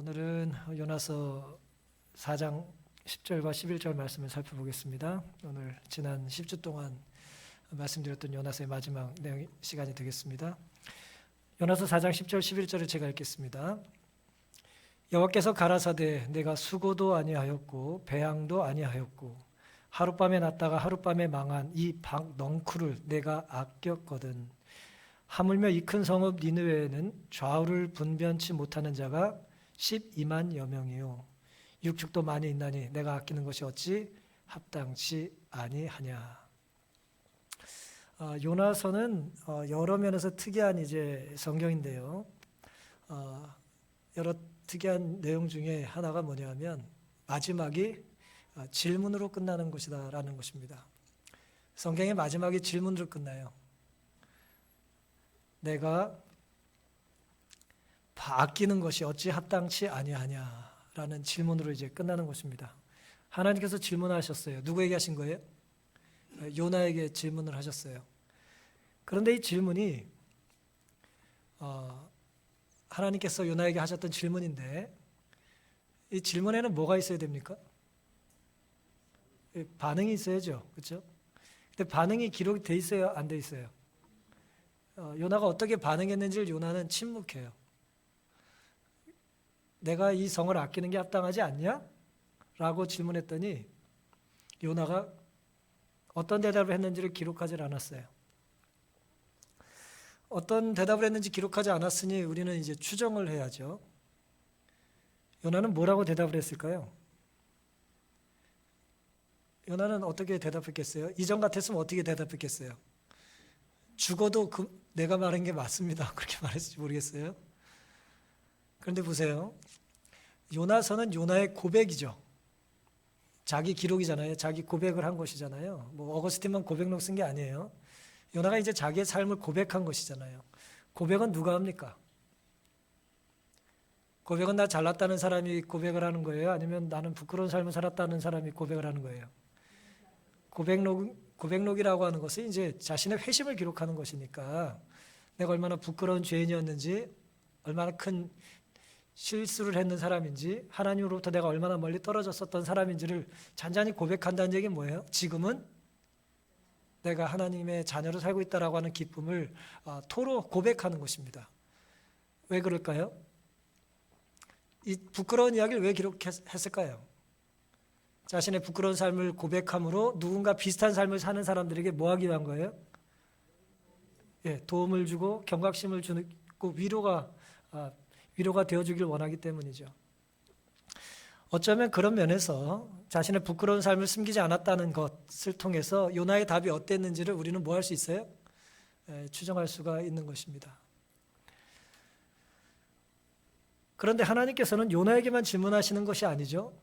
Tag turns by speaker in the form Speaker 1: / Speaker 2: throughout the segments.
Speaker 1: 오늘은 요나서 4장 10절과 11절 말씀을 살펴보겠습니다. 오늘 지난 10주 동안 말씀드렸던 요나서의 마지막 내용 시간이 되겠습니다. 요나서 4장 10절 11절을 제가 읽겠습니다. 여호와께서 가라사대 내가 수고도 아니하였고 배양도 아니하였고 하룻밤에 났다가 하룻밤에 망한 이 넉쿨을 내가 아꼈거든. 하물며 이 큰 성읍 니느웨에는 좌우를 분변치 못하는 자가 12만여 명이요 육축도 많이 있나니 내가 아끼는 것이 어찌 합당치 아니하냐. 요나서는 여러 면에서 특이한 성경인데요. 여러 특이한 내용 중에 하나가 뭐냐면 마지막이 질문으로 끝나는 것이다라는 것입니다. 성경의 마지막이 질문으로 끝나요. 내가 아끼는 것이 어찌 합당치 아니하냐라는 질문으로 끝나는 것입니다. 하나님께서 질문하셨어요. 누구에게 하신 거예요? 요나에게 질문을 하셨어요. 그런데 이 질문이 하나님께서 요나에게 하셨던 질문인데 이 질문에는 뭐가 있어야 됩니까? 반응이 있어야죠. 그렇죠? 근데 반응이 기록이 돼 있어요? 안 돼 있어요? 요나가 어떻게 반응했는지를 요나는 침묵해요. 내가 이 성을 아끼는 게 합당하지 않냐? 라고 질문했더니 요나가 어떤 대답을 했는지를 기록하지 않았어요. 어떤 대답을 했는지 기록하지 않았으니 우리는 이제 추정을 해야죠. 요나는 뭐라고 대답을 했을까요? 요나는 어떻게 대답했겠어요? 이전 같았으면 어떻게 대답했겠어요? 죽어도 내가 말한 게 맞습니다. 그렇게 말했을지 모르겠어요. 그런데 보세요. 요나서는 요나의 고백이죠. 자기 기록이잖아요. 자기 고백을 한 것이잖아요. 어거스틴만 고백록 쓴 게 아니에요. 요나가 이제 자기의 삶을 고백한 것이잖아요. 고백은 누가 합니까? 고백은 나 잘났다는 사람이 고백을 하는 거예요? 아니면 나는 부끄러운 삶을 살았다는 사람이 고백을 하는 거예요? 고백록이라고 하는 것은 이제 자신의 회심을 기록하는 것이니까 내가 얼마나 부끄러운 죄인이었는지, 얼마나 큰 실수를 했는 사람인지, 하나님으로부터 내가 얼마나 멀리 떨어졌었던 사람인지를 잔잔히 고백한다는 얘기는 뭐예요? 지금은 내가 하나님의 자녀로 살고 있다라고 하는 기쁨을 토로 고백하는 것입니다. 왜 그럴까요? 이 부끄러운 이야기를 왜 기록했을까요? 자신의 부끄러운 삶을 고백함으로 누군가 비슷한 삶을 사는 사람들에게 뭐 하기 위한 거예요? 도움을 주고 경각심을 주고 위로가 되어주길 원하기 때문이죠. 어쩌면 그런 면에서 자신의 부끄러운 삶을 숨기지 않았다는 것을 통해서 요나의 답이 어땠는지를 우리는 뭐 할 수 있어요? 추정할 수가 있는 것입니다. 그런데 하나님께서는 요나에게만 질문하시는 것이 아니죠.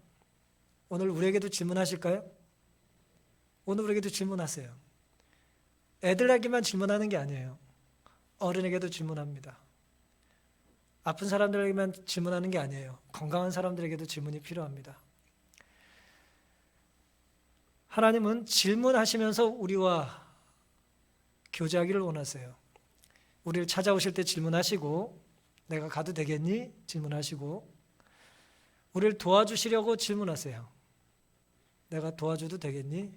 Speaker 1: 오늘 우리에게도 질문하실까요? 오늘 우리에게도 질문하세요. 애들에게만 질문하는 게 아니에요. 어른에게도 질문합니다. 아픈 사람들에게만 질문하는 게 아니에요. 건강한 사람들에게도 질문이 필요합니다. 하나님은 질문하시면서 우리와 교제하기를 원하세요. 우리를 찾아오실 때 질문하시고 내가 가도 되겠니? 질문하시고 우리를 도와주시려고 질문하세요. 내가 도와줘도 되겠니?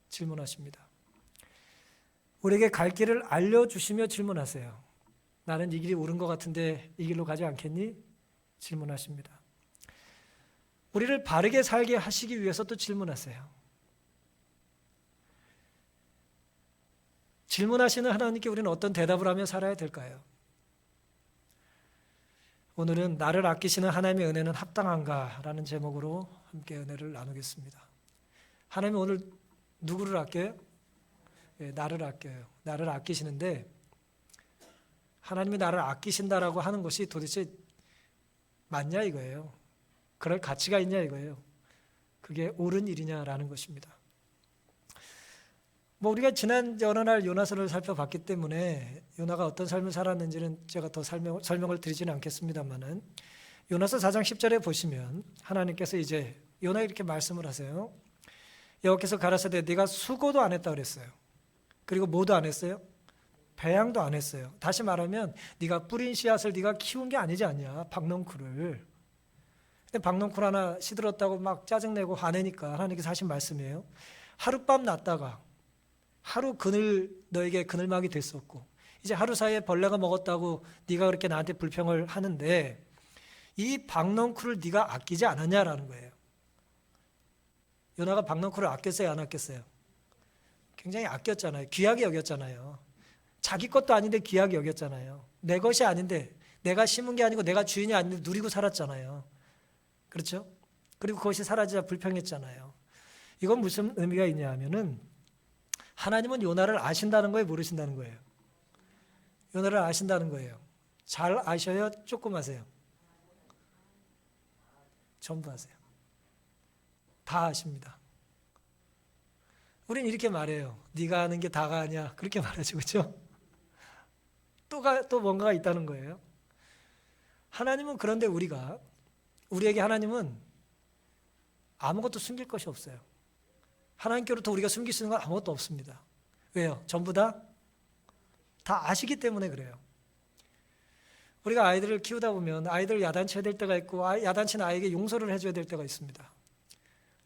Speaker 1: 질문하십니다. 우리에게 갈 길을 알려주시며 질문하세요. 나는 이 길이 옳은 것 같은데 이 길로 가지 않겠니? 질문하십니다. 우리를 바르게 살게 하시기 위해서 또 질문하세요. 질문하시는 하나님께 우리는 어떤 대답을 하며 살아야 될까요? 오늘은 나를 아끼시는 하나님의 은혜는 합당한가? 라는 제목으로 함께 은혜를 나누겠습니다. 하나님은 오늘 누구를 아껴요? 나를 아껴요. 나를 아끼시는데 하나님이 나를 아끼신다라고 하는 것이 도대체 맞냐 이거예요. 그럴 가치가 있냐 이거예요. 그게 옳은 일이냐라는 것입니다. 우리가 지난 여러 날 요나서를 살펴봤기 때문에 요나가 어떤 삶을 살았는지는 제가 더 설명을 드리지는 않겠습니다만은 요나서 4장 10절에 보시면 하나님께서 이제 요나에 이렇게 말씀을 하세요. 여호와께서 가라사대 네가 수고도 안 했다 그랬어요. 그리고 뭐도 안 했어요? 배양도 안 했어요. 다시 말하면 네가 뿌린 씨앗을 네가 키운 게 아니지 않냐, 박넝쿨을. 근데 박넝쿨 하나 시들었다고 막 짜증내고 화내니까 하나님께서 하신 말씀이에요. 하룻밤 놨다가 하루 너에게 그늘막이 됐었고 이제 하루 사이에 벌레가 먹었다고 네가 그렇게 나한테 불평을 하는데 이 박넝쿨을 네가 아끼지 않았냐라는 거예요. 요나가 박넝쿨을 아꼈어요, 안 아꼈어요? 굉장히 아꼈잖아요. 귀하게 여겼잖아요. 자기 것도 아닌데 귀하게 여겼잖아요. 내 것이 아닌데, 내가 심은 게 아니고 내가 주인이 아닌데 누리고 살았잖아요. 그렇죠? 그리고 그것이 사라지자 불평했잖아요. 이건 무슨 의미가 있냐 하면은 하나님은 요나를 아신다는 거예요, 모르신다는 거예요? 요나를 아신다는 거예요. 잘 아셔요? 조금 아세요? 전부 아세요. 다 아십니다. 우린 이렇게 말해요. 네가 아는 게 다가 아니야. 그렇게 말하죠. 그렇죠? 또 뭔가가 있다는 거예요. 하나님은 그런데 우리에게 하나님은 아무것도 숨길 것이 없어요. 하나님께로부터 우리가 숨길 수 있는 건 아무것도 없습니다. 왜요? 전부 다 아시기 때문에 그래요. 우리가 아이들을 키우다 보면 아이들을 야단쳐야 될 때가 있고 야단치는 아이에게 용서를 해줘야 될 때가 있습니다.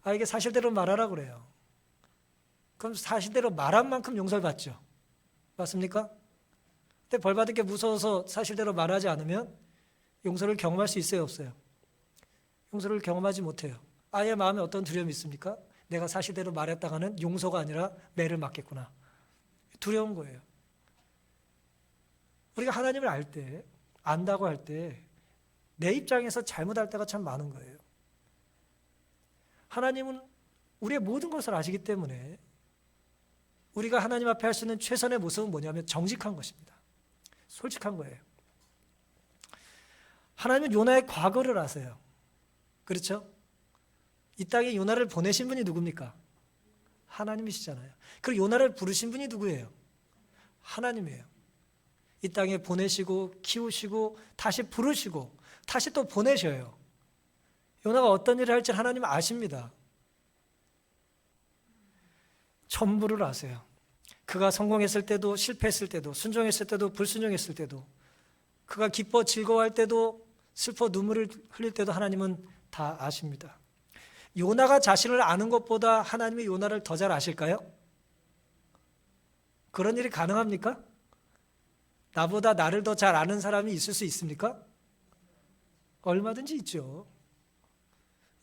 Speaker 1: 아이에게 사실대로 말하라 그래요. 그럼 사실대로 말한 만큼 용서를 받죠. 맞습니까? 근데 벌 받을 게 무서워서 사실대로 말하지 않으면 용서를 경험할 수 있어요, 없어요? 용서를 경험하지 못해요. 아이의 마음에 어떤 두려움이 있습니까? 내가 사실대로 말했다가는 용서가 아니라 매를 맞겠구나. 두려운 거예요. 우리가 하나님을 안다고 할 때 내 입장에서 잘못할 때가 참 많은 거예요. 하나님은 우리의 모든 것을 아시기 때문에 우리가 하나님 앞에 할 수 있는 최선의 모습은 뭐냐면 정직한 것입니다. 솔직한 거예요. 하나님은 요나의 과거를 아세요. 그렇죠? 이 땅에 요나를 보내신 분이 누굽니까? 하나님이시잖아요. 그리고 요나를 부르신 분이 누구예요? 하나님이에요. 이 땅에 보내시고 키우시고 다시 부르시고 다시 또 보내셔요. 요나가 어떤 일을 할지 하나님 아십니다. 전부를 아세요. 그가 성공했을 때도 실패했을 때도 순종했을 때도 불순종했을 때도 그가 기뻐 즐거워할 때도 슬퍼 눈물을 흘릴 때도 하나님은 다 아십니다. 요나가 자신을 아는 것보다 하나님이 요나를 더 잘 아실까요? 그런 일이 가능합니까? 나보다 나를 더 잘 아는 사람이 있을 수 있습니까? 얼마든지 있죠.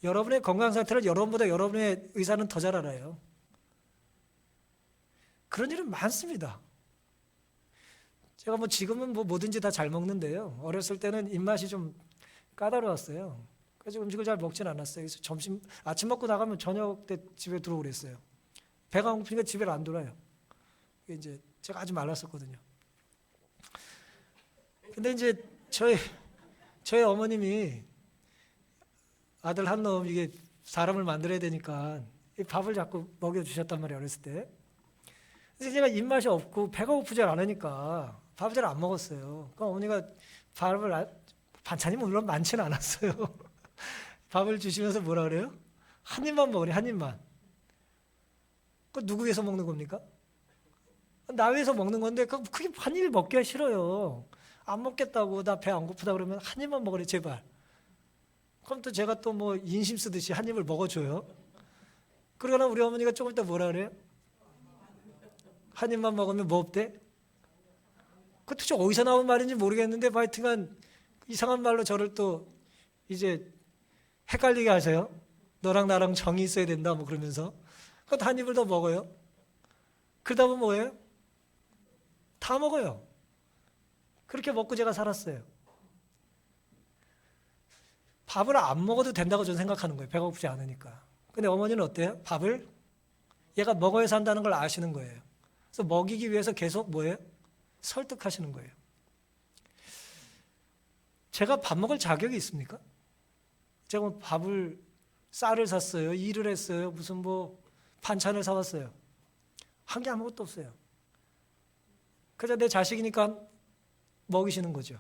Speaker 1: 여러분의 건강 상태를 여러분보다 여러분의 의사는 더 잘 알아요. 그런 일은 많습니다. 제가 지금은 뭐든지 다 잘 먹는데요. 어렸을 때는 입맛이 좀 까다로웠어요. 그래서 음식을 잘 먹진 않았어요. 그래서 아침 먹고 나가면 저녁 때 집에 들어오고 그랬어요. 배가 안 고프니까 집에 안 돌아요. 이제 제가 아주 말랐었거든요. 근데 이제 저희 어머님이 아들 한 놈 이게 사람을 만들어야 되니까 밥을 자꾸 먹여주셨단 말이에요. 어렸을 때. 그래서 제가 입맛이 없고 배가 고프지 않으니까 밥을 잘 안 먹었어요. 그러니까 어머니가 반찬이 물론 많지는 않았어요. 밥을 주시면서 뭐라 그래요? 한 입만 먹으래, 한 입만. 그 누구 위해서 먹는 겁니까? 나 위해서 먹는 건데 그게 한 입 먹기가 싫어요. 안 먹겠다고 나 배 안 고프다 그러면 한 입만 먹으래 제발. 그럼 또 제가 또 인심 쓰듯이 한 입을 먹어줘요. 그러거나 우리 어머니가 조금 이따 뭐라 그래요? 한 입만 먹으면 뭐 없대? 그 도대체 어디서 나온 말인지 모르겠는데 하여튼간 이상한 말로 저를 또 이제 헷갈리게 하세요. 너랑 나랑 정이 있어야 된다 그러면서 그것도 한 입을 더 먹어요. 그러다 보면 뭐예요? 다 먹어요. 그렇게 먹고 제가 살았어요. 밥을 안 먹어도 된다고 저는 생각하는 거예요. 배가 고프지 않으니까. 근데 어머니는 어때요? 밥을 얘가 먹어야 산다는 걸 아시는 거예요. 그래서 먹이기 위해서 계속 뭐예요? 설득하시는 거예요. 제가 밥 먹을 자격이 있습니까? 제가 쌀을 샀어요. 일을 했어요. 무슨 반찬을 사왔어요. 한 게 아무것도 없어요. 그래서 내 자식이니까 먹이시는 거죠.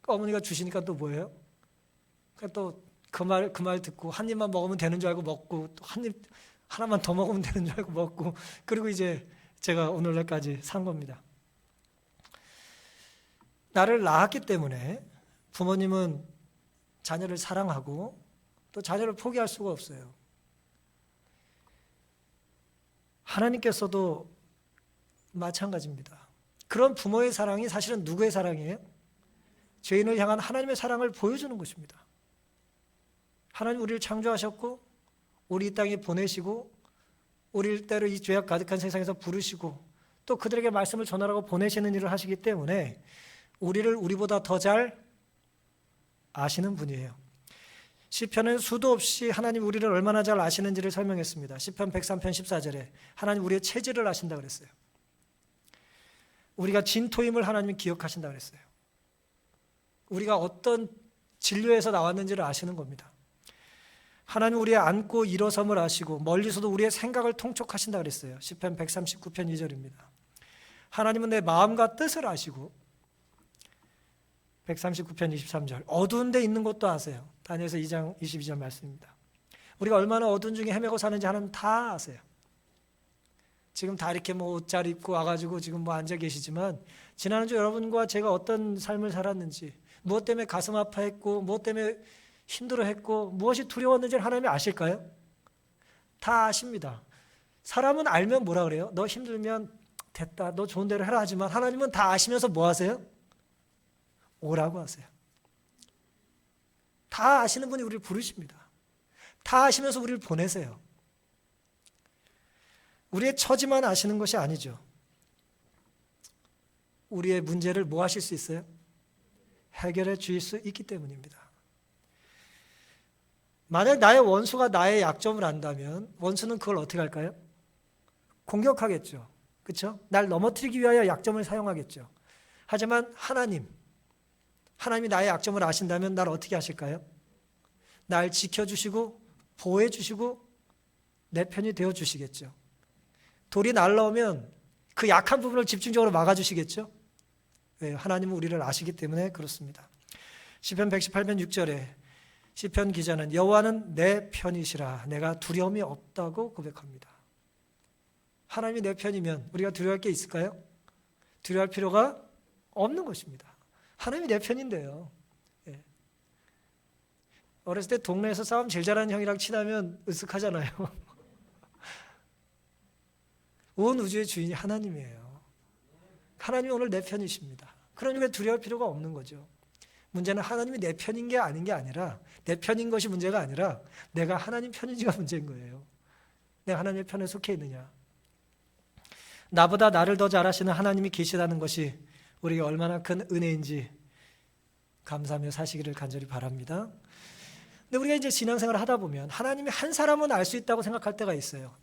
Speaker 1: 어머니가 주시니까 또 뭐예요? 또 그 말 듣고 한 입만 먹으면 되는 줄 알고 먹고 또 하나만 더 먹으면 되는 줄 알고 먹고 그리고 이제 제가 오늘날까지 산 겁니다. 나를 낳았기 때문에 부모님은 자녀를 사랑하고 또 자녀를 포기할 수가 없어요. 하나님께서도 마찬가지입니다. 그런 부모의 사랑이 사실은 누구의 사랑이에요? 죄인을 향한 하나님의 사랑을 보여주는 것입니다. 하나님 우리를 창조하셨고 우리 이 땅에 보내시고 우리를 때로 이 죄악 가득한 세상에서 부르시고 또 그들에게 말씀을 전하라고 보내시는 일을 하시기 때문에 우리를 우리보다 더 잘 아시는 분이에요. 시편은 수도 없이 하나님 우리를 얼마나 잘 아시는지를 설명했습니다. 시편 103편 14절에 하나님 우리의 체질을 아신다 그랬어요. 우리가 진토임을 하나님이 기억하신다 그랬어요. 우리가 어떤 진료에서 나왔는지를 아시는 겁니다. 하나님 우리의 앉고 일어섬을 아시고 멀리서도 우리의 생각을 통촉하신다 그랬어요. 시편 139편 2절입니다. 하나님은 내 마음과 뜻을 아시고 139편 23절 어두운 데 있는 것도 아세요. 다니엘서 2장 22절 말씀입니다. 우리가 얼마나 어두운 중에 헤매고 사는지 하나님 다 아세요. 지금 다 이렇게 옷 잘 입고 와가지고 지금 앉아 계시지만 지난주 여러분과 제가 어떤 삶을 살았는지 무엇 때문에 가슴 아파했고 무엇 때문에 힘들어했고 무엇이 두려웠는지를 하나님이 아실까요? 다 아십니다. 사람은 알면 뭐라 그래요? 너 힘들면 됐다, 너 좋은 대로 해라 하지만 하나님은 다 아시면서 뭐 하세요? 오라고 하세요. 다 아시는 분이 우리를 부르십니다. 다 아시면서 우리를 보내세요. 우리의 처지만 아시는 것이 아니죠. 우리의 문제를 뭐 하실 수 있어요? 해결해 주실 수 있기 때문입니다. 만약 나의 원수가 나의 약점을 안다면 원수는 그걸 어떻게 할까요? 공격하겠죠. 그렇죠? 날 넘어뜨리기 위하여 약점을 사용하겠죠. 하지만 하나님이 나의 약점을 아신다면 날 어떻게 하실까요? 날 지켜주시고 보호해주시고 내 편이 되어주시겠죠. 돌이 날라오면 그 약한 부분을 집중적으로 막아주시겠죠. 왜? 하나님은 우리를 아시기 때문에 그렇습니다. 시편 118편 6절에 시편 기자는 여호와는 내 편이시라 내가 두려움이 없다고 고백합니다. 하나님이 내 편이면 우리가 두려워할 게 있을까요? 두려워할 필요가 없는 것입니다. 하나님이 내 편인데요. 예. 어렸을 때 동네에서 싸움 제일 잘하는 형이랑 친하면 으쓱하잖아요. 온 우주의 주인이 하나님이에요. 하나님이 오늘 내 편이십니다. 그러니까 두려워할 필요가 없는 거죠. 문제는 하나님이 내 편인 게 아닌 게 아니라 내 편인 것이 문제가 아니라 내가 하나님 편인지가 문제인 거예요. 내가 하나님의 편에 속해 있느냐. 나보다 나를 더 잘 아시는 하나님이 계시다는 것이 우리가 얼마나 큰 은혜인지 감사하며 사시기를 간절히 바랍니다. 근데 우리가 이제 신앙생활을 하다 보면 하나님이 한 사람은 알 수 있다고 생각할 때가 있어요.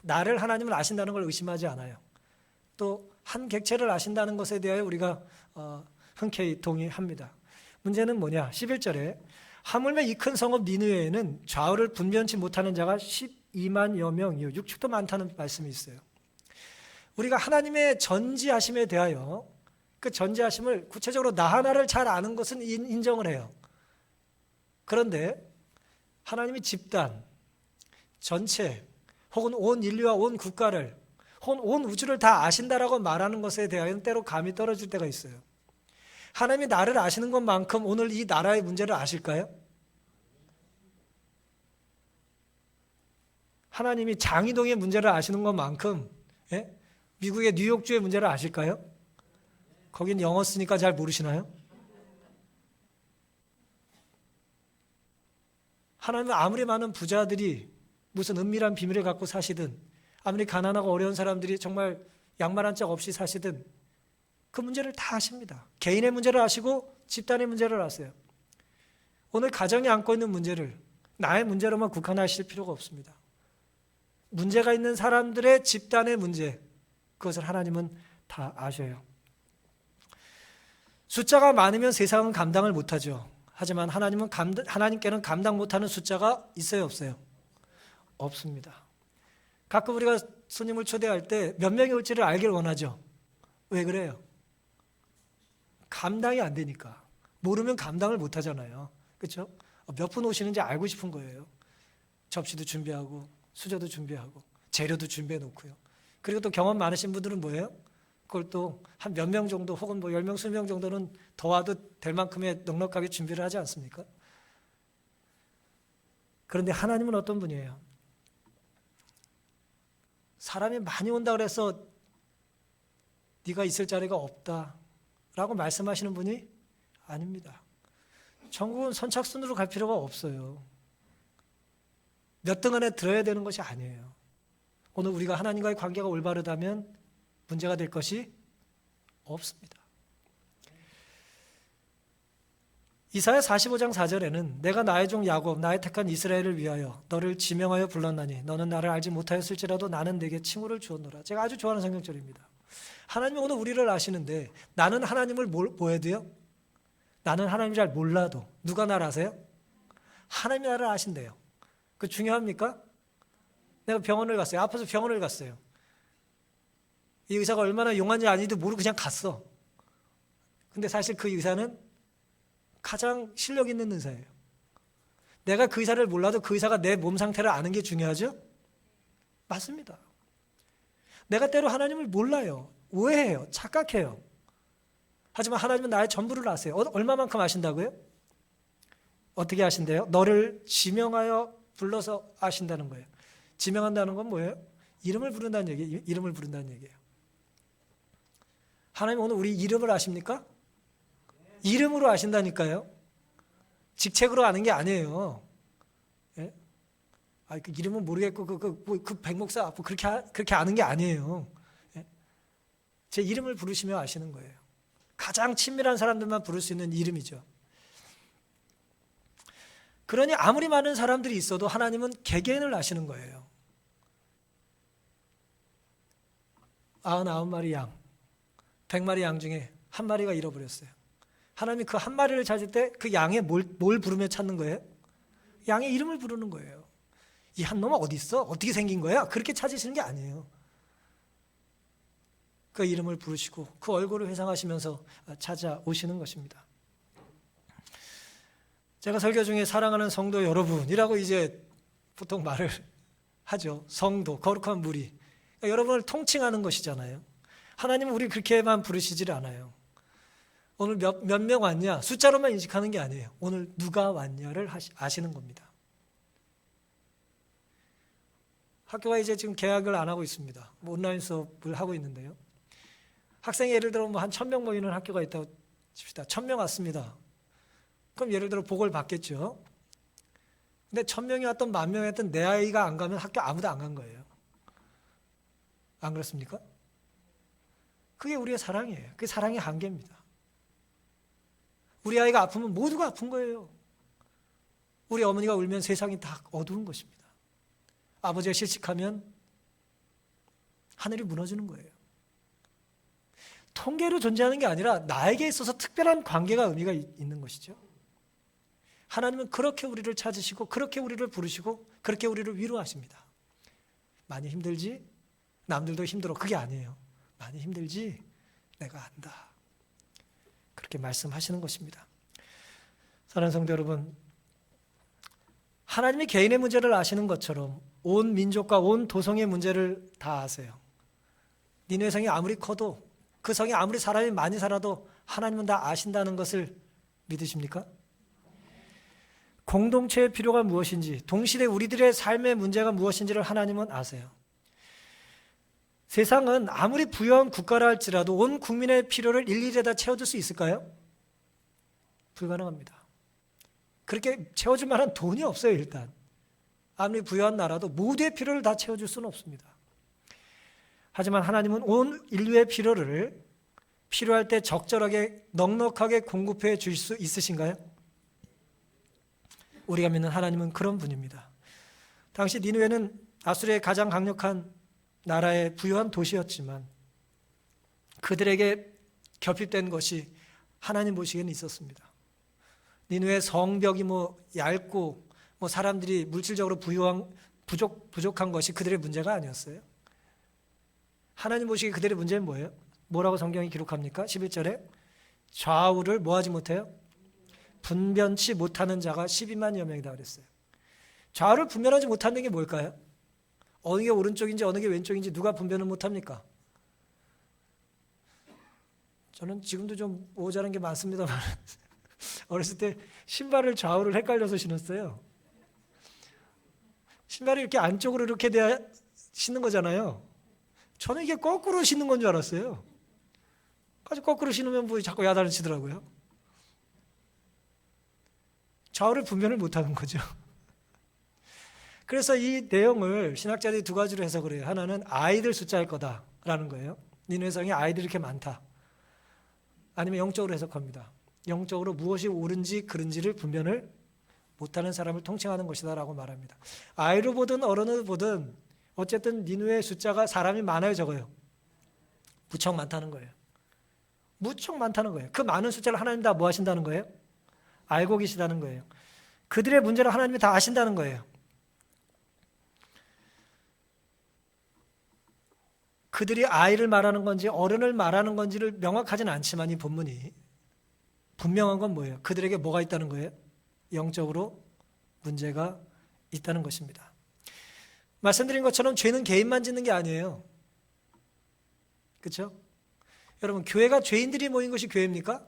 Speaker 1: 나를 하나님을 아신다는 걸 의심하지 않아요. 또 한 객체를 아신다는 것에 대하여 우리가 흔쾌히 동의합니다. 문제는 뭐냐? 11절에 하물며 이 큰 성읍 니느웨에는 좌우를 분변치 못하는 자가 12만여 명이요 육축도 많다는 말씀이 있어요. 우리가 하나님의 전지하심에 대하여 그 전지하심을 구체적으로 나 하나를 잘 아는 것은 인정을 해요. 그런데 하나님이 집단, 전체 혹은 온 인류와 온 국가를 혹은 온 우주를 다 아신다라고 말하는 것에 대하여는 때로 감이 떨어질 때가 있어요. 하나님이 나를 아시는 것만큼 오늘 이 나라의 문제를 아실까요? 하나님이 장이동의 문제를 아시는 것만큼 미국의 뉴욕주의 문제를 아실까요? 거긴 영어 쓰니까 잘 모르시나요? 하나님은 아무리 많은 부자들이 무슨 은밀한 비밀을 갖고 사시든 아무리 가난하고 어려운 사람들이 정말 양말 한 짝 없이 사시든 그 문제를 다 아십니다. 개인의 문제를 아시고 집단의 문제를 아세요. 오늘 가정이 안고 있는 문제를 나의 문제로만 국한하실 필요가 없습니다. 문제가 있는 사람들의 집단의 문제, 그것을 하나님은 다 아셔요. 숫자가 많으면 세상은 감당을 못하죠. 하지만 하나님께는 감당 못하는 숫자가 있어요, 없어요? 없습니다. 가끔 우리가 손님을 초대할 때 몇 명이 올지를 알길 원하죠. 왜 그래요? 감당이 안 되니까. 모르면 감당을 못 하잖아요. 그렇죠? 몇 분 오시는지 알고 싶은 거예요. 접시도 준비하고 수저도 준비하고 재료도 준비해 놓고요. 그리고 또 경험 많으신 분들은 뭐예요? 그걸 또 한 몇 명 정도 혹은 뭐 10명, 20명 정도는 더 와도 될 만큼의 넉넉하게 준비를 하지 않습니까? 그런데 하나님은 어떤 분이에요? 사람이 많이 온다 그래서 네가 있을 자리가 없다라고 말씀하시는 분이 아닙니다. 천국은 선착순으로 갈 필요가 없어요. 몇 등 안에 들어야 되는 것이 아니에요. 오늘 우리가 하나님과의 관계가 올바르다면 문제가 될 것이 없습니다. 이사야 45장 4절에는 내가 나의 종 야곱 나의 택한 이스라엘을 위하여 너를 지명하여 불렀나니 너는 나를 알지 못하였을지라도 나는 네게 칭호를 주었노라. 제가 아주 좋아하는 성경절입니다. 하나님은 오늘 우리를 아시는데 나는 하나님을 뭐 해야 돼요? 나는 하나님을 잘 몰라도 누가 나를 아세요? 하나님이 나를 아신대요. 그 중요합니까? 내가 병원을 갔어요. 아파서 병원을 갔어요. 이 의사가 얼마나 용한지 아닌지도 모르고 그냥 갔어. 근데 사실 그 의사는 가장 실력 있는 의사예요. 내가 그 의사를 몰라도 그 의사가 내 몸 상태를 아는 게 중요하죠? 맞습니다. 내가 때로 하나님을 몰라요. 오해해요. 착각해요. 하지만 하나님은 나의 전부를 아세요. 얼마만큼 아신다고요? 어떻게 아신대요? 너를 지명하여 불러서 아신다는 거예요. 지명한다는 건 뭐예요? 이름을 부른다는 얘기예요. 이름을 부른다는 얘기예요. 하나님 오늘 우리 이름을 아십니까? 이름으로 아신다니까요. 직책으로 아는 게 아니에요. 예? 그 이름은 모르겠고 그 백목사 그렇게 아는 게 아니에요. 예? 제 이름을 부르시며 아시는 거예요. 가장 친밀한 사람들만 부를 수 있는 이름이죠. 그러니 아무리 많은 사람들이 있어도 하나님은 개개인을 아시는 거예요. 99마리 양, 100마리 양 중에 한 마리가 잃어버렸어요. 하나님이 그 한 마리를 찾을 때 그 양의 뭘 부르며 찾는 거예요? 양의 이름을 부르는 거예요. 이 한 놈은 어디 있어? 어떻게 생긴 거야? 그렇게 찾으시는 게 아니에요. 그 이름을 부르시고 그 얼굴을 회상하시면서 찾아오시는 것입니다. 제가 설교 중에 사랑하는 성도 여러분이라고 이제 보통 말을 하죠. 성도, 거룩한 무리. 그러니까 여러분을 통칭하는 것이잖아요. 하나님은 우리 그렇게만 부르시질 않아요. 오늘 몇 명 왔냐? 숫자로만 인식하는 게 아니에요. 오늘 누가 왔냐를 아시는 겁니다. 학교가 이제 지금 개학을 안 하고 있습니다. 온라인 수업을 하고 있는데요. 학생이 예를 들어 한 1000명 모이는 학교가 있다고 칩시다. 1000명 왔습니다. 그럼 예를 들어 복을 받겠죠. 근데 1000명이 왔던 10,000명이 왔던 내 아이가 안 가면 학교 아무도 안 간 거예요. 안 그렇습니까? 그게 우리의 사랑이에요. 그게 사랑의 한계입니다. 우리 아이가 아프면 모두가 아픈 거예요. 우리 어머니가 울면 세상이 다 어두운 것입니다. 아버지가 실직하면 하늘이 무너지는 거예요. 통계로 존재하는 게 아니라 나에게 있어서 특별한 관계가 의미가 있는 것이죠. 하나님은 그렇게 우리를 찾으시고 그렇게 우리를 부르시고 그렇게 우리를 위로하십니다. 많이 힘들지? 남들도 힘들어. 그게 아니에요. 많이 힘들지? 내가 안다. 그렇게 말씀하시는 것입니다. 사랑하는 성도 여러분, 하나님이 개인의 문제를 아시는 것처럼 온 민족과 온 도성의 문제를 다 아세요. 니느웨 성이 아무리 커도 그 성에 아무리 사람이 많이 살아도 하나님은 다 아신다는 것을 믿으십니까? 공동체의 필요가 무엇인지, 동시대 우리들의 삶의 문제가 무엇인지를 하나님은 아세요. 세상은 아무리 부유한 국가라 할지라도 온 국민의 필요를 일일이 다 채워줄 수 있을까요? 불가능합니다. 그렇게 채워줄 만한 돈이 없어요. 일단 아무리 부유한 나라도 모두의 필요를 다 채워줄 수는 없습니다. 하지만 하나님은 온 인류의 필요를 필요할 때 적절하게 넉넉하게 공급해 주실 수 있으신가요? 우리가 믿는 하나님은 그런 분입니다. 당시 니느웨는 아수르의 가장 강력한 나라의 부유한 도시였지만 그들에게 결핍된 것이 하나님 보시기에는 있었습니다. 니느웨 성벽이 얇고 사람들이 물질적으로 부족한 것이 그들의 문제가 아니었어요. 하나님 보시기에 그들의 문제는 뭐예요? 뭐라고 성경이 기록합니까? 11절에 좌우를 뭐하지 못해요? 분변치 못하는 자가 12만여 명이다 그랬어요. 좌우를 분별하지 못하는 게 뭘까요? 어느 게 오른쪽인지 어느 게 왼쪽인지 누가 분별을 못합니까? 저는 지금도 좀 모자란 게 많습니다만 어렸을 때 신발을 좌우를 헷갈려서 신었어요. 신발이 이렇게 안쪽으로 이렇게 돼야 신는 거잖아요. 저는 이게 거꾸로 신는 건 줄 알았어요. 아주 거꾸로 신으면 뭐 자꾸 야단을 치더라고요. 좌우를 분별을 못하는 거죠. 그래서 이 내용을 신학자들이 두 가지로 해석을 해요. 하나는 아이들 숫자일 거다라는 거예요. 니느웨 성에 아이들이 이렇게 많다. 아니면 영적으로 해석합니다. 영적으로 무엇이 옳은지 그른지를 분별을 못하는 사람을 통칭하는 것이다 라고 말합니다. 아이로 보든 어른으로 보든 어쨌든 니느웨 숫자가 사람이 많아요, 적어요? 무척 많다는 거예요. 무척 많다는 거예요. 그 많은 숫자를 하나님 다 뭐 하신다는 거예요? 알고 계시다는 거예요. 그들의 문제를 하나님이 다 아신다는 거예요. 그들이 아이를 말하는 건지 어른을 말하는 건지를 명확하지는 않지만 이 본문이 분명한 건 뭐예요? 그들에게 뭐가 있다는 거예요? 영적으로 문제가 있다는 것입니다. 말씀드린 것처럼 죄는 개인만 짓는 게 아니에요. 그렇죠? 여러분, 교회가 죄인들이 모인 것이 교회입니까?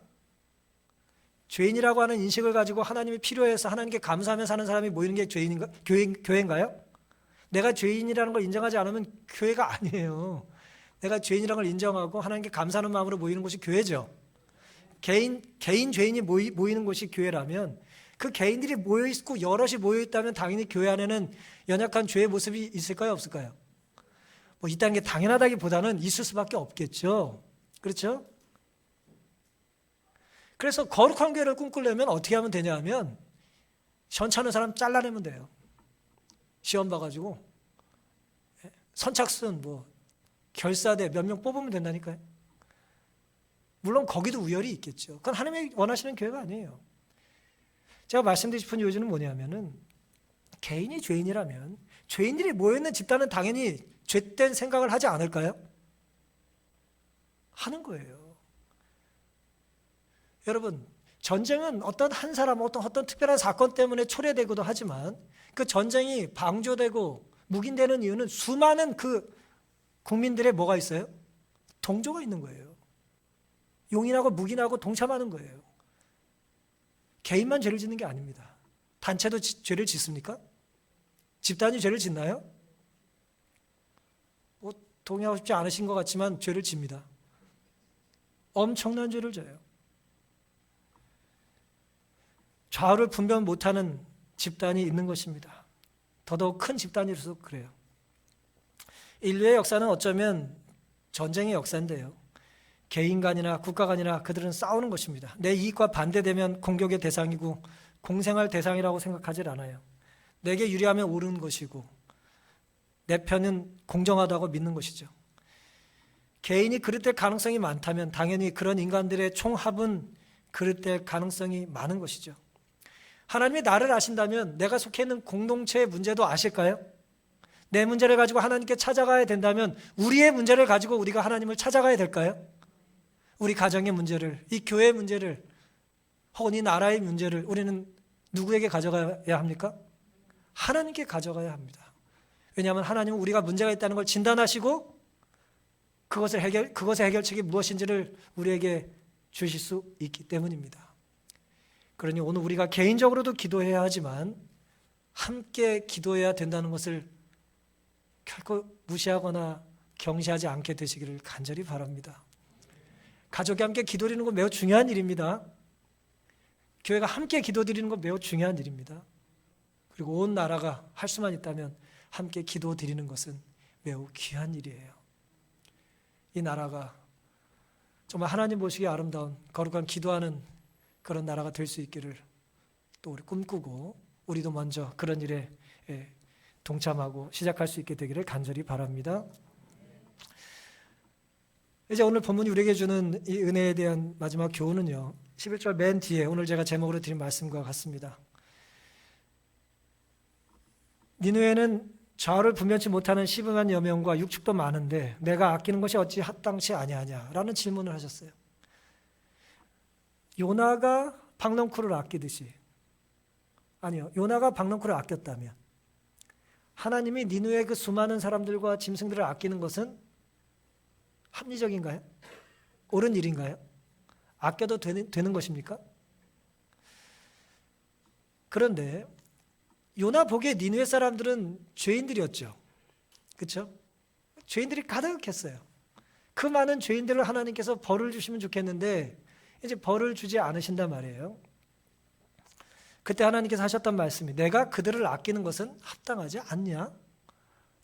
Speaker 1: 죄인이라고 하는 인식을 가지고 하나님이 필요해서 하나님께 감사하며 사는 사람이 모이는 게 죄인인가? 교회인가요? 내가 죄인이라는 걸 인정하지 않으면 교회가 아니에요. 내가 죄인이라는 걸 인정하고 하나님께 감사하는 마음으로 모이는 곳이 교회죠. 개인 죄인이 모이는 곳이 교회라면 그 개인들이 모여있고 여럿이 모여있다면 당연히 교회 안에는 연약한 죄의 모습이 있을까요? 없을까요? 뭐 있다는 게 당연하다기보다는 있을 수밖에 없겠죠. 그렇죠? 그래서 거룩한 교회를 꿈꾸려면 어떻게 하면 되냐 하면 시원찮은 사람 잘라내면 돼요. 시험 봐가지고 선착순 결사대 몇 명 뽑으면 된다니까요. 물론 거기도 우열이 있겠죠. 그건 하나님이 원하시는 교회가 아니에요. 제가 말씀드리고 싶은 요지는 뭐냐면은 개인이 죄인이라면 죄인들이 모여있는 집단은 당연히 죄된 생각을 하지 않을까요? 하는 거예요. 여러분, 전쟁은 어떤 한 사람, 어떤 특별한 사건 때문에 초래되기도 하지만 그 전쟁이 방조되고 묵인되는 이유는 수많은 그 국민들의 뭐가 있어요? 동조가 있는 거예요. 용인하고 묵인하고 동참하는 거예요. 개인만 죄를 짓는 게 아닙니다. 단체도 죄를 짓습니까? 집단이 죄를 짓나요? 동의하고 싶지 않으신 것 같지만 죄를 집니다. 엄청난 죄를 져요. 좌우를 분별 못하는 집단이 있는 것입니다. 더더욱 큰 집단일수록 그래요. 인류의 역사는 어쩌면 전쟁의 역사인데요. 개인 간이나 국가 간이나 그들은 싸우는 것입니다. 내 이익과 반대되면 공격의 대상이고 공생할 대상이라고 생각하지 않아요. 내게 유리하면 옳은 것이고 내 편은 공정하다고 믿는 것이죠. 개인이 그릇될 가능성이 많다면 당연히 그런 인간들의 총합은 그릇될 가능성이 많은 것이죠. 하나님이 나를 아신다면 내가 속해 있는 공동체의 문제도 아실까요? 내 문제를 가지고 하나님께 찾아가야 된다면 우리의 문제를 가지고 우리가 하나님을 찾아가야 될까요? 우리 가정의 문제를, 이 교회의 문제를, 혹은 이 나라의 문제를 우리는 누구에게 가져가야 합니까? 하나님께 가져가야 합니다. 왜냐하면 하나님은 우리가 문제가 있다는 걸 진단하시고 그것의 해결책이 무엇인지를 우리에게 주실 수 있기 때문입니다. 그러니 오늘 우리가 개인적으로도 기도해야 하지만 함께 기도해야 된다는 것을 결코 무시하거나 경시하지 않게 되시기를 간절히 바랍니다. 가족이 함께 기도드리는 건 매우 중요한 일입니다. 교회가 함께 기도드리는 건 매우 중요한 일입니다. 그리고 온 나라가 할 수만 있다면 함께 기도드리는 것은 매우 귀한 일이에요. 이 나라가 정말 하나님 보시기에 아름다운 거룩한 기도하는 그런 나라가 될 수 있기를 또 우리 꿈꾸고 우리도 먼저 그런 일에 동참하고 시작할 수 있게 되기를 간절히 바랍니다. 이제 오늘 본문이 우리에게 주는 이 은혜에 대한 마지막 교훈은요, 11절 맨 뒤에 오늘 제가 제목으로 드린 말씀과 같습니다. 니느웨는 좌우를 분별치 못하는 시분한 여명과 육축도 많은데 내가 아끼는 것이 어찌 합당치 아니하냐 라는 질문을 하셨어요. 요나가 박넝쿨을 아끼듯이, 아니요, 요나가 박넝쿨을 아꼈다면 하나님이 니느웨의 그 수많은 사람들과 짐승들을 아끼는 것은 합리적인가요? 옳은 일인가요? 아껴도 되는 것입니까? 그런데 요나 보기에 니느웨 사람들은 죄인들이었죠. 그렇죠? 죄인들이 가득했어요. 그 많은 죄인들을 하나님께서 벌을 주시면 좋겠는데 이제 벌을 주지 않으신단 말이에요. 그때 하나님께서 하셨던 말씀이 내가 그들을 아끼는 것은 합당하지 않냐?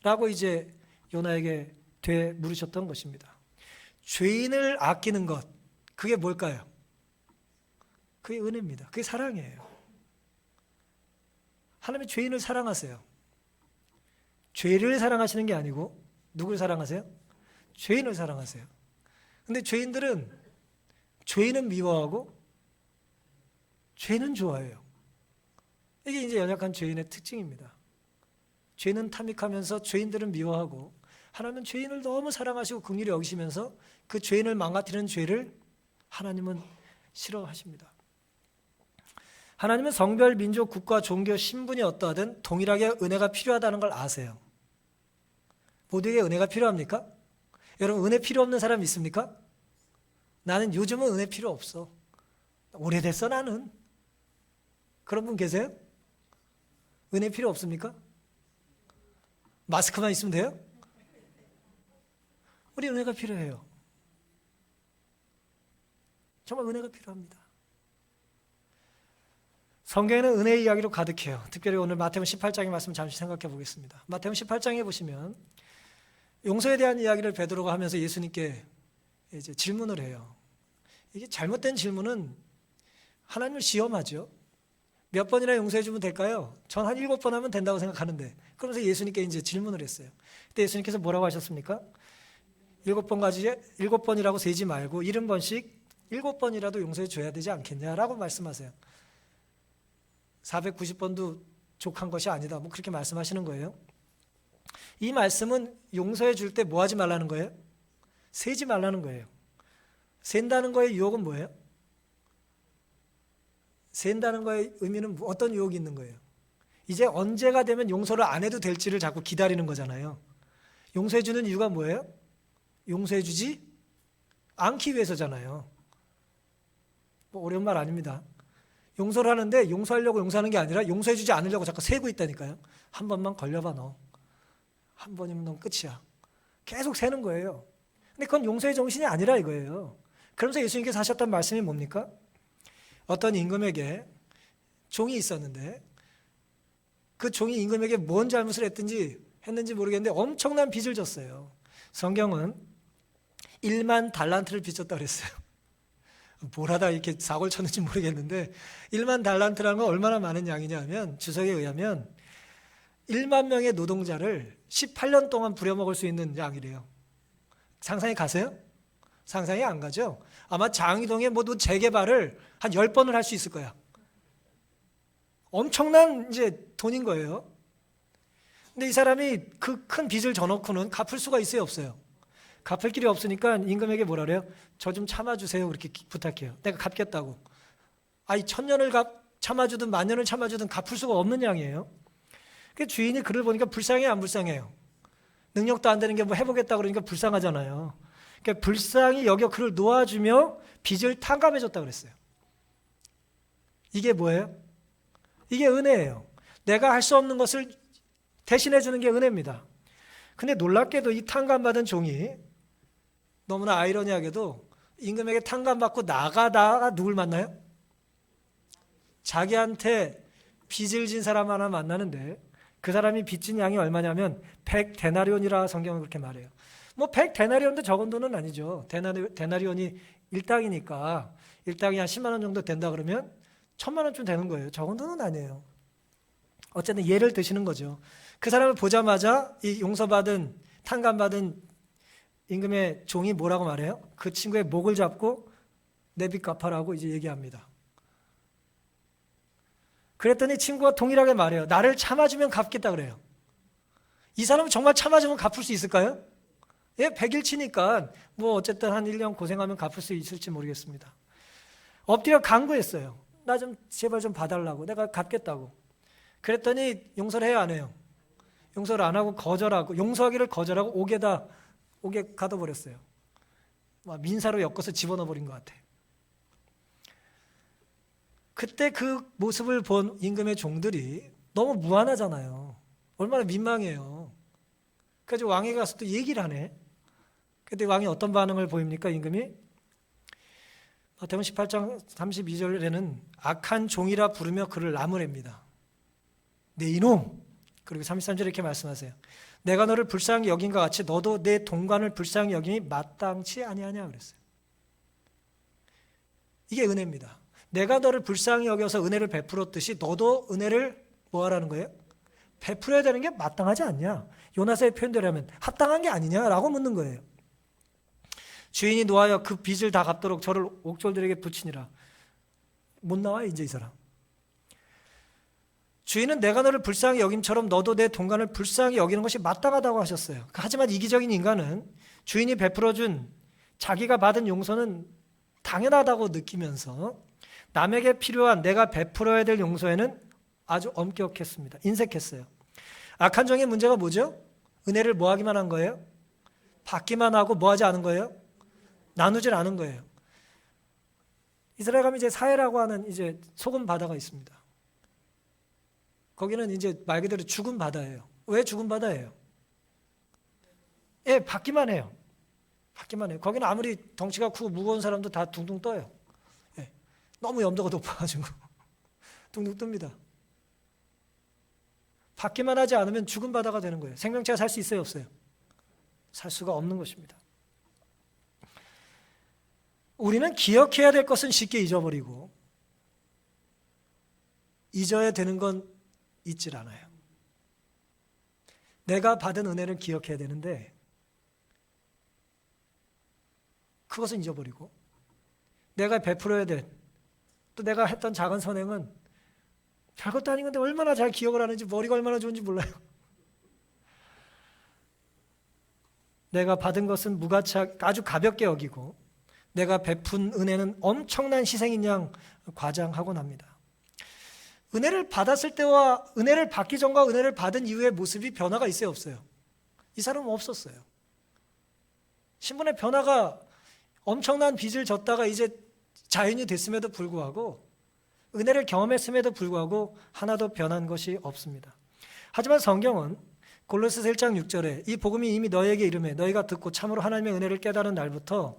Speaker 1: 라고 이제 요나에게 되물으셨던 것입니다. 죄인을 아끼는 것, 그게 뭘까요? 그게 은혜입니다. 그게 사랑이에요. 하나님이 죄인을 사랑하세요. 죄를 사랑하시는 게 아니고 누구를 사랑하세요? 죄인을 사랑하세요. 근데 죄인들은 죄인은 미워하고 죄는 좋아해요. 이게 이제 연약한 죄인의 특징입니다. 죄는 탐닉하면서 죄인들은 미워하고 하나님은 죄인을 너무 사랑하시고 긍휼히 여기시면서 그 죄인을 망가뜨리는 죄를 하나님은 싫어하십니다. 하나님은 성별, 민족, 국가, 종교, 신분이 어떠하든 동일하게 은혜가 필요하다는 걸 아세요. 모두에게 은혜가 필요합니까? 여러분 은혜 필요 없는 사람 있습니까? 나는 요즘은 은혜 필요 없어. 오래됐어 나는. 그런 분 계세요? 은혜 필요 없습니까? 마스크만 있으면 돼요? 우리 은혜가 필요해요. 정말 은혜가 필요합니다. 성경에는 은혜의 이야기로 가득해요. 특별히 오늘 마태복음 18장의 말씀 잠시 생각해 보겠습니다. 마태복음 18장에 보시면 용서에 대한 이야기를 베드로가 하면서 예수님께 이제 질문을 해요. 이게 잘못된 질문은 하나님을 시험하죠. 몇 번이나 용서해 주면 될까요? 전 한 7번 하면 된다고 생각하는데. 그러면서 예수님께 이제 질문을 했어요. 그때 예수님께서 뭐라고 하셨습니까? 7번이라고 세지 말고 70번씩 7번이라도 용서해 줘야 되지 않겠냐라고 말씀하세요. 490번도 족한 것이 아니다. 뭐 그렇게 말씀하시는 거예요. 이 말씀은 용서해 줄 때 뭐 하지 말라는 거예요? 세지 말라는 거예요. 센다는 거의 유혹은 뭐예요? 센다는 거의 의미는 어떤 유혹이 있는 거예요? 이제 언제가 되면 용서를 안 해도 될지를 자꾸 기다리는 거잖아요. 용서해 주는 이유가 뭐예요? 용서해 주지 않기 위해서잖아요. 뭐 어려운 말 아닙니다. 용서를 하는데 용서하려고 용서하는 게 아니라 용서해 주지 않으려고 자꾸 세고 있다니까요. 한 번만 걸려봐 너. 한 번이면 넌 끝이야. 계속 세는 거예요. 근데 그건 용서의 정신이 아니라 이거예요. 그러면서 예수님께서 하셨던 말씀이 뭡니까? 어떤 임금에게 종이 있었는데 그 종이 임금에게 뭔 잘못을 했는지 모르겠는데 엄청난 빚을 졌어요. 성경은 1만 달란트를 빚졌다고 그랬어요. 뭘 하다 이렇게 사고를 쳤는지 모르겠는데 1만 달란트라는 건 얼마나 많은 양이냐 하면 주석에 의하면 1만 명의 노동자를 18년 동안 부려먹을 수 있는 양이래요. 상상이 가세요? 상상이 안 가죠? 아마 장이동에 모두 재개발을 한 10번을 할 수 있을 거야. 엄청난 이제 돈인 거예요. 근데 이 사람이 그 큰 빚을 져놓고는 갚을 수가 있어요, 없어요? 갚을 길이 없으니까 임금에게 뭐라 그래요? 저 좀 참아주세요. 그렇게 부탁해요. 내가 갚겠다고. 아이 1000년을 참아주든 10,000년을 참아주든 갚을 수가 없는 양이에요. 그 주인이 그를 보니까 불쌍해요, 안 불쌍해요? 능력도 안 되는 게 뭐 해보겠다 그러니까 불쌍하잖아요. 그러니까 불쌍히 여겨 그를 놓아주며 빚을 탕감해줬다 그랬어요. 이게 뭐예요? 이게 은혜예요. 내가 할 수 없는 것을 대신해 주는 게 은혜입니다. 근데 놀랍게도 이 탕감받은 종이 너무나 아이러니하게도 임금에게 탕감받고 나가다가 누굴 만나요? 자기한테 빚을 진 사람 하나 만나는데 그 사람이 빚진 양이 얼마냐면 100데나리온이라 성경은 그렇게 말해요. 뭐 100데나리온도 적은 돈은 아니죠. 데나리온이 1당이니까 1당이 한 10만 원 정도 된다 그러면 1000만 원쯤 되는 거예요. 적은 돈은 아니에요. 어쨌든 예를 드시는 거죠. 그 사람을 보자마자 이 용서받은 탕감받은 임금의 종이 뭐라고 말해요? 그 친구의 목을 잡고 내 빚 갚아라고 이제 얘기합니다. 그랬더니 친구가 동일하게 말해요. 나를 참아주면 갚겠다 그래요. 이 사람은 정말 참아주면 갚을 수 있을까요? 예, 100일치니까 뭐 어쨌든 한 1년 고생하면 갚을 수 있을지 모르겠습니다. 엎드려 간구했어요. 나 좀 제발 좀 봐달라고. 내가 갚겠다고. 그랬더니 용서를 해요, 안 해요? 용서를 안 하고 거절하고 용서하기를 거절하고 옥에 가둬버렸어요. 민사로 엮어서 집어넣어버린 것 같아. 그때 그 모습을 본 임금의 종들이 너무 무한하잖아요. 얼마나 민망해요. 그래서 왕에게 가서 또 얘기를 하네. 그때 왕이 어떤 반응을 보입니까? 임금이 마태복음 18장 32절에는 악한 종이라 부르며 그를 나무랍니다. 내 이놈. 그리고 33절에 이렇게 말씀하세요. 내가 너를 불쌍히 여긴과 같이 너도 내 동관을 불쌍히 여김이 마땅치 아니하냐 그랬어요. 이게 은혜입니다. 내가 너를 불쌍히 여겨서 은혜를 베풀었듯이 너도 은혜를 뭐 하라는 거예요? 베풀어야 되는 게 마땅하지 않냐? 요나서의 표현대로 하면 합당한 게 아니냐라고 묻는 거예요. 주인이 노하여 그 빚을 다 갚도록 저를 옥졸들에게 붙이니라. 못 나와요 이제 이 사람. 주인은 내가 너를 불쌍히 여김처럼 너도 내 동관을 불쌍히 여기는 것이 마땅하다고 하셨어요. 하지만 이기적인 인간은 주인이 베풀어준 자기가 받은 용서는 당연하다고 느끼면서 남에게 필요한 내가 베풀어야 될 용서에는 아주 엄격했습니다. 인색했어요. 악한 종의 문제가 뭐죠? 은혜를 뭐 하기만 한 거예요? 받기만 하고 뭐 하지 않은 거예요? 나누질 않은 거예요. 이스라엘 가면 이제 사해라고 하는 이제 소금 바다가 있습니다. 거기는 이제 말 그대로 죽은 바다예요. 왜 죽은 바다예요? 예, 받기만 해요. 받기만 해요. 거기는 아무리 덩치가 크고 무거운 사람도 다 둥둥 떠요. 예, 너무 염도가 높아가지고 둥둥 뜹니다. 받기만 하지 않으면 죽은 바다가 되는 거예요. 생명체가 살 수 있어요, 없어요? 살 수가 없는 것입니다. 우리는 기억해야 될 것은 쉽게 잊어버리고 잊어야 되는 건 잊질 않아요. 내가 받은 은혜를 기억해야 되는데 그것은 잊어버리고 내가 베풀어야 될 또 내가 했던 작은 선행은 별것도 아닌 건데 얼마나 잘 기억을 하는지 머리가 얼마나 좋은지 몰라요. 내가 받은 것은 무가치 아주 가볍게 여기고 내가 베푼 은혜는 엄청난 희생인 양 과장하곤 합니다. 은혜를 받았을 때와 은혜를 받기 전과 은혜를 받은 이후의 모습이 변화가 있어요, 없어요? 이 사람은 없었어요. 신분의 변화가 엄청난 빚을 졌다가 이제 자연이 됐음에도 불구하고 은혜를 경험했음에도 불구하고 하나도 변한 것이 없습니다. 하지만 성경은 골로새서 1장 6절에 이 복음이 이미 너희에게 이르매 너희가 듣고 참으로 하나님의 은혜를 깨달은 날부터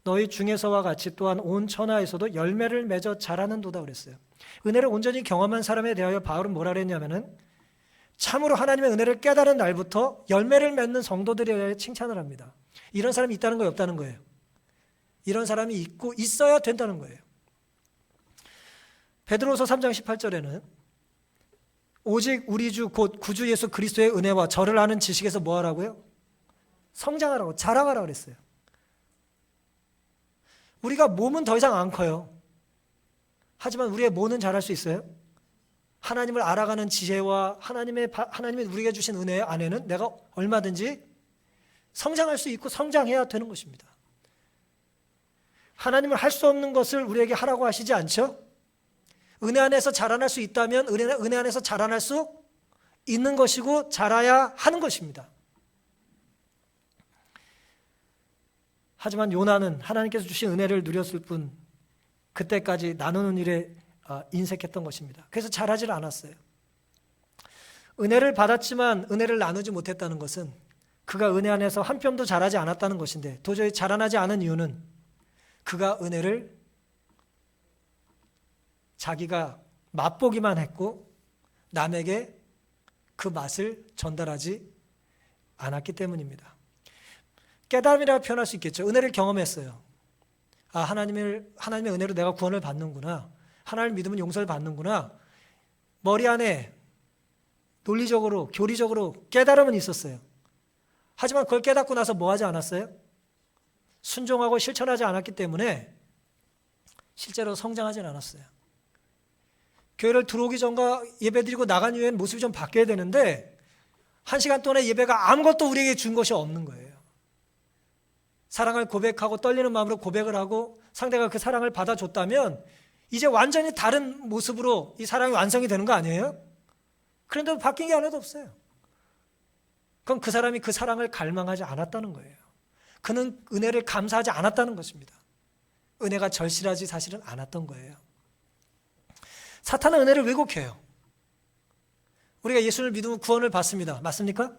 Speaker 1: 너희 중에서와 같이 또한 온 천하에서도 열매를 맺어 자라는도다 그랬어요. 은혜를 온전히 경험한 사람에 대하여 바울은 뭐라 그랬냐면은 참으로 하나님의 은혜를 깨달은 날부터 열매를 맺는 성도들에 대해 칭찬을 합니다. 이런 사람이 있다는 거예요, 없다는 거예요? 이런 사람이 있고 있어야 된다는 거예요. 베드로서 3장 18절에는 오직 우리 주 곧 구주 예수 그리스도의 은혜와 저를 아는 지식에서 뭐 하라고요? 성장하라고, 자라가라고 그랬어요. 우리가 몸은 더 이상 안 커요. 하지만 우리의 뭐는 자랄 수 있어요? 하나님을 알아가는 지혜와 하나님이 우리에게 주신 은혜 안에는 내가 얼마든지 성장할 수 있고 성장해야 되는 것입니다. 하나님을 할 수 없는 것을 우리에게 하라고 하시지 않죠? 은혜 안에서 자라날 수 있다면 은혜 안에서 자라날 수 있는 것이고 자라야 하는 것입니다. 하지만 요나는 하나님께서 주신 은혜를 누렸을 뿐 그때까지 나누는 일에 인색했던 것입니다. 그래서 자라질 않았어요. 은혜를 받았지만 은혜를 나누지 못했다는 것은 그가 은혜 안에서 한 뼘도 자라지 않았다는 것인데 도저히 자라나지 않은 이유는 그가 은혜를 자기가 맛보기만 했고 남에게 그 맛을 전달하지 않았기 때문입니다. 깨달음이라고 표현할 수 있겠죠. 은혜를 경험했어요. 하나님의 은혜로 내가 구원을 받는구나. 하나님을 믿으면 용서를 받는구나. 머리 안에 논리적으로, 교리적으로 깨달음은 있었어요. 하지만 그걸 깨닫고 나서 뭐 하지 않았어요? 순종하고 실천하지 않았기 때문에 실제로 성장하지는 않았어요. 교회를 들어오기 전과 예배드리고 나간 이후에는 모습이 좀 바뀌어야 되는데 1시간 동안의 예배가 아무것도 우리에게 준 것이 없는 거예요. 사랑을 고백하고 떨리는 마음으로 고백을 하고 상대가 그 사랑을 받아줬다면 이제 완전히 다른 모습으로 이 사랑이 완성이 되는 거 아니에요? 그런데도 바뀐 게 하나도 없어요. 그럼 그 사람이 그 사랑을 갈망하지 않았다는 거예요. 그는 은혜를 감사하지 않았다는 것입니다. 은혜가 절실하지 사실은 않았던 거예요. 사탄은 은혜를 왜곡해요. 우리가 예수를 믿으면 구원을 받습니다. 맞습니까?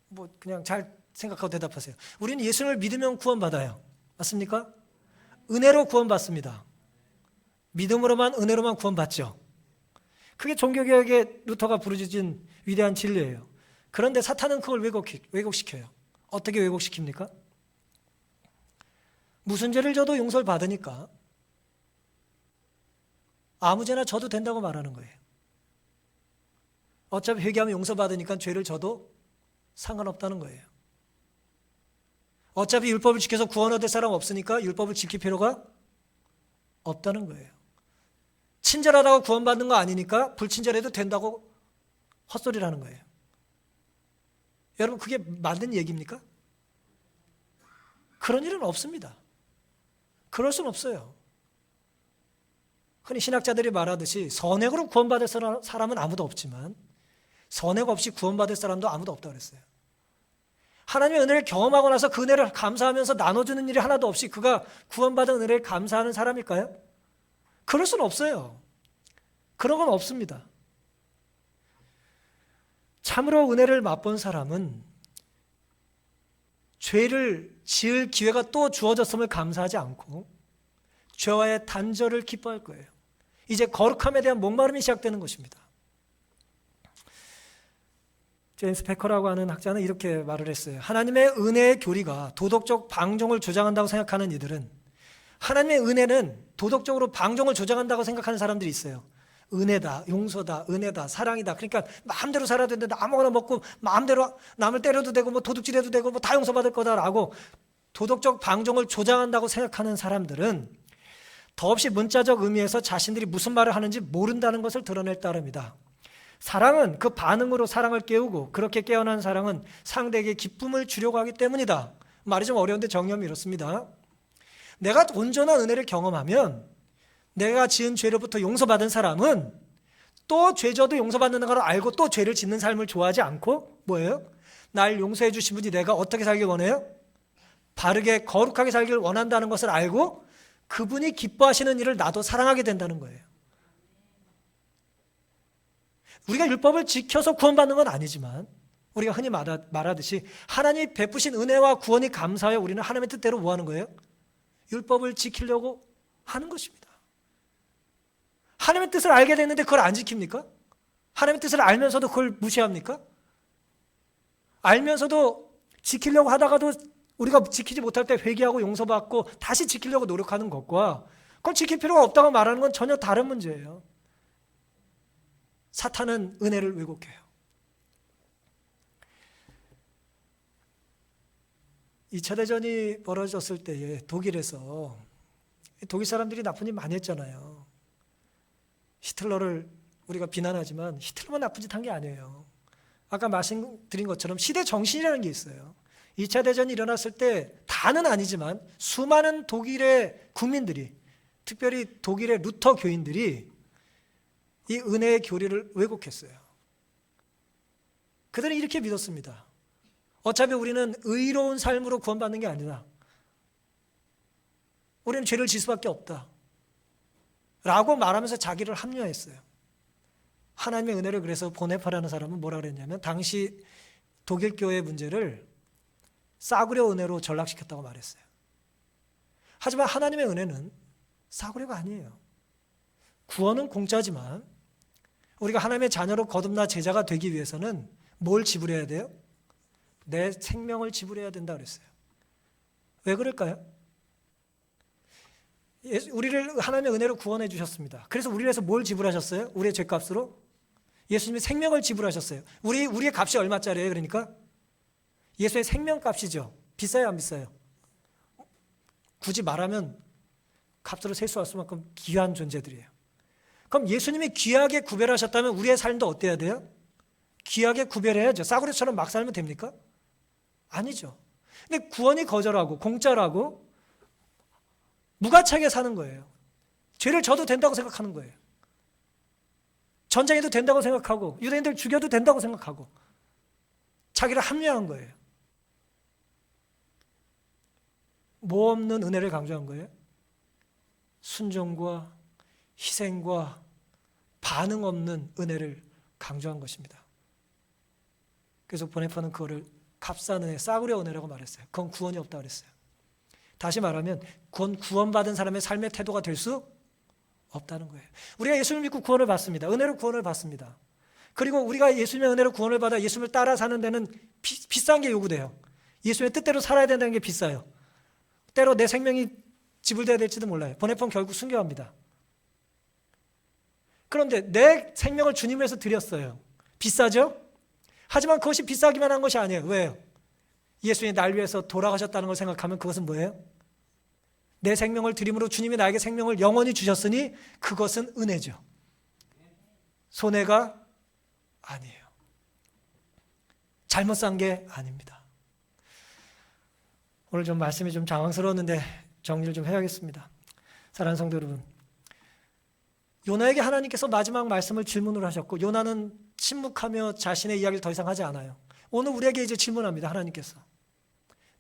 Speaker 1: 뭐 그냥 잘 생각하고 대답하세요. 우리는 예수를 믿으면 구원받아요. 맞습니까? 은혜로 구원받습니다. 믿음으로만, 은혜로만 구원받죠. 그게 종교개혁의 루터가 부르짖은 위대한 진리예요. 그런데 사탄은 그걸 왜곡시켜요. 어떻게 왜곡시킵니까? 무슨 죄를 져도 용서를 받으니까 아무 죄나 져도 된다고 말하는 거예요. 어차피 회개하면 용서받으니까 죄를 져도 상관없다는 거예요. 어차피 율법을 지켜서 구원 얻을 사람 없으니까 율법을 지킬 필요가 없다는 거예요. 친절하다고 구원받는 거 아니니까 불친절해도 된다고 헛소리를 하는 거예요. 여러분, 그게 맞는 얘기입니까? 그런 일은 없습니다. 그럴 수는 없어요. 흔히 신학자들이 말하듯이 선행으로 구원받을 사람은 아무도 없지만 선행 없이 구원받을 사람도 아무도 없다고 그랬어요. 하나님의 은혜를 경험하고 나서 그 은혜를 감사하면서 나눠주는 일이 하나도 없이 그가 구원받은 은혜를 감사하는 사람일까요? 그럴 수는 없어요. 그런 건 없습니다. 참으로 은혜를 맛본 사람은 죄를 지을 기회가 또 주어졌음을 감사하지 않고 죄와의 단절을 기뻐할 거예요. 이제 거룩함에 대한 목마름이 시작되는 것입니다. 제임스 패커라고 하는 학자는 이렇게 말을 했어요. 하나님의 은혜의 교리가 도덕적 방종을 조장한다고 생각하는 이들은, 하나님의 은혜는 도덕적으로 방종을 조장한다고 생각하는 사람들이 있어요. 은혜다, 용서다, 은혜다, 사랑이다. 그러니까 마음대로 살아야 되는데 아무거나 먹고 마음대로 남을 때려도 되고 뭐 도둑질해도 되고 뭐 다 용서받을 거다라고 도덕적 방종을 조장한다고 생각하는 사람들은 더없이 문자적 의미에서 자신들이 무슨 말을 하는지 모른다는 것을 드러낼 따름이다. 사랑은 그 반응으로 사랑을 깨우고 그렇게 깨어난 사랑은 상대에게 기쁨을 주려고 하기 때문이다. 말이 좀 어려운데 정리하면 이렇습니다. 내가 온전한 은혜를 경험하면 내가 지은 죄로부터 용서받은 사람은 또 죄져도 용서받는 걸 알고 또 죄를 짓는 삶을 좋아하지 않고 뭐예요? 날 용서해 주신 분이 내가 어떻게 살길 원해요? 바르게 거룩하게 살길 원한다는 것을 알고 그분이 기뻐하시는 일을 나도 사랑하게 된다는 거예요. 우리가 율법을 지켜서 구원받는 건 아니지만 우리가 흔히 말하듯이 하나님이 베푸신 은혜와 구원이 감사하여 우리는 하나님의 뜻대로 뭐 하는 거예요? 율법을 지키려고 하는 것입니다. 하나님의 뜻을 알게 됐는데 그걸 안 지킵니까? 하나님의 뜻을 알면서도 그걸 무시합니까? 알면서도 지키려고 하다가도 우리가 지키지 못할 때 회개하고 용서받고 다시 지키려고 노력하는 것과 그걸 지킬 필요가 없다고 말하는 건 전혀 다른 문제예요. 사탄은 은혜를 왜곡해요. 2차 대전이 벌어졌을 때에 독일에서 독일 사람들이 나쁜 일 많이 했잖아요. 히틀러를 우리가 비난하지만 히틀러만 나쁜 짓 한 게 아니에요. 아까 말씀드린 것처럼 시대 정신이라는 게 있어요. 2차 대전이 일어났을 때 다는 아니지만 수많은 독일의 국민들이, 특별히 독일의 루터 교인들이 이 은혜의 교리를 왜곡했어요. 그들은 이렇게 믿었습니다. 어차피 우리는 의로운 삶으로 구원받는 게 아니라 우리는 죄를 질 수밖에 없다 라고 말하면서 자기를 합리화했어요. 하나님의 은혜를 그래서 보네파라는 사람은 뭐라 그랬냐면 당시 독일 교회 문제를 싸구려 은혜로 전락시켰다고 말했어요. 하지만 하나님의 은혜는 싸구려가 아니에요. 구원은 공짜지만 우리가 하나님의 자녀로 거듭나 제자가 되기 위해서는 뭘 지불해야 돼요? 내 생명을 지불해야 된다 그랬어요. 왜 그럴까요? 우리를 하나님의 은혜로 구원해 주셨습니다. 그래서 우리를 위해서 뭘 지불하셨어요? 우리의 죄값으로? 예수님이 생명을 지불하셨어요. 우리의 값이 얼마짜리예요? 그러니까 예수의 생명값이죠. 비싸요, 안 비싸요? 굳이 말하면 값으로 셀 수 없을 만큼 귀한 존재들이에요. 그럼 예수님이 귀하게 구별하셨다면 우리의 삶도 어때야 돼요? 귀하게 구별해야죠. 싸구려처럼 막 살면 됩니까? 아니죠. 근데 구원이 거절하고 공짜라고 무가치하게 사는 거예요. 죄를 져도 된다고 생각하는 거예요. 전쟁해도 된다고 생각하고 유대인들 죽여도 된다고 생각하고 자기를 합리화한 거예요. 뭐 없는 은혜를 강조한 거예요? 순종과 희생과 반응 없는 은혜를 강조한 것입니다. 그래서 보네파는 그거를 값싼 은혜, 싸구려 은혜라고 말했어요. 그건 구원이 없다고 그랬어요. 다시 말하면 그건 구원받은 사람의 삶의 태도가 될 수 없다는 거예요. 우리가 예수를 믿고 구원을 받습니다. 은혜로 구원을 받습니다. 그리고 우리가 예수님의 은혜로 구원을 받아 예수님을 따라 사는 데는 비싼 게 요구돼요. 예수님의 뜻대로 살아야 된다는 게 비싸요. 때로 내 생명이 지불돼야 될지도 몰라요. 보네파는 결국 순교합니다. 그런데 내 생명을 주님 위해서 드렸어요. 비싸죠? 하지만 그것이 비싸기만 한 것이 아니에요. 왜요? 예수님이 날 위해서 돌아가셨다는 걸 생각하면 그것은 뭐예요? 내 생명을 드림으로 주님이 나에게 생명을 영원히 주셨으니 그것은 은혜죠. 손해가 아니에요. 잘못 산 게 아닙니다. 오늘 좀 말씀이 좀 장황스러웠는데 정리를 좀 해야겠습니다. 사랑하는 성도 여러분, 요나에게 하나님께서 마지막 말씀을 질문으로 하셨고 요나는 침묵하며 자신의 이야기를 더 이상 하지 않아요. 오늘 우리에게 이제 질문합니다. 하나님께서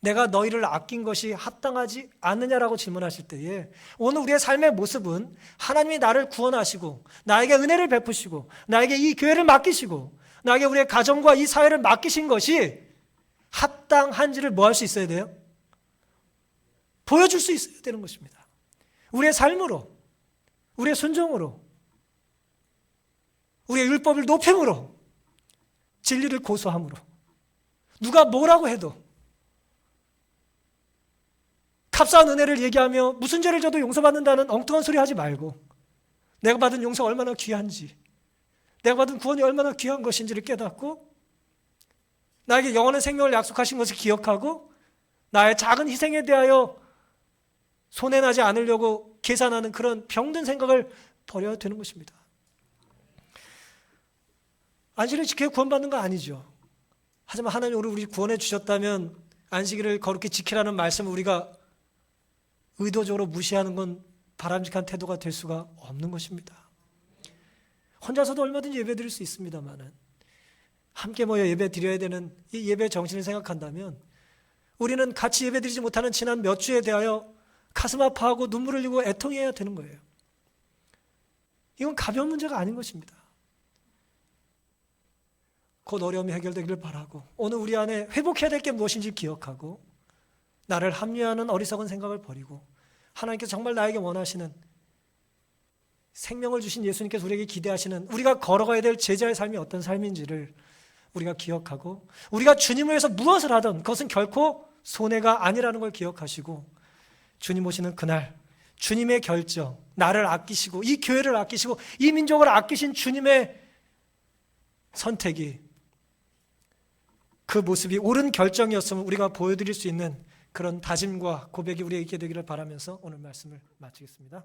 Speaker 1: 내가 너희를 아낀 것이 합당하지 않느냐라고 질문하실 때에 오늘 우리의 삶의 모습은 하나님이 나를 구원하시고 나에게 은혜를 베푸시고 나에게 이 교회를 맡기시고 나에게 우리의 가정과 이 사회를 맡기신 것이 합당한지를 뭐 할 수 있어야 돼요? 보여줄 수 있어야 되는 것입니다. 우리의 삶으로, 우리의 순종으로, 우리의 율법을 높임으로, 진리를 고소함으로, 누가 뭐라고 해도 값싼 은혜를 얘기하며 무슨 죄를 져도 용서받는다는 엉뚱한 소리 하지 말고 내가 받은 용서가 얼마나 귀한지, 내가 받은 구원이 얼마나 귀한 것인지를 깨닫고 나에게 영원한 생명을 약속하신 것을 기억하고 나의 작은 희생에 대하여 손해나지 않으려고 계산하는 그런 병든 생각을 버려야 되는 것입니다. 안식일을 지켜 구원받는 거 아니죠. 하지만 하나님 우리 구원해 주셨다면 안식일을 거룩히 지키라는 말씀을 우리가 의도적으로 무시하는 건 바람직한 태도가 될 수가 없는 것입니다. 혼자서도 얼마든지 예배 드릴 수 있습니다만은 함께 모여 예배 드려야 되는 이 예배 정신을 생각한다면 우리는 같이 예배 드리지 못하는 지난 몇 주에 대하여 가슴 아파하고 눈물을 흘리고 애통해야 되는 거예요. 이건 가벼운 문제가 아닌 것입니다. 곧 어려움이 해결되기를 바라고 오늘 우리 안에 회복해야 될 게 무엇인지 기억하고 나를 합리화하는 어리석은 생각을 버리고 하나님께서 정말 나에게 원하시는 생명을 주신 예수님께서 우리에게 기대하시는 우리가 걸어가야 될 제자의 삶이 어떤 삶인지를 우리가 기억하고 우리가 주님을 위해서 무엇을 하든 그것은 결코 손해가 아니라는 걸 기억하시고 주님 오시는 그날 주님의 결정, 나를 아끼시고 이 교회를 아끼시고 이 민족을 아끼신 주님의 선택이 그 모습이 옳은 결정이었음을 우리가 보여드릴 수 있는 그런 다짐과 고백이 우리에게 있게 되기를 바라면서 오늘 말씀을 마치겠습니다.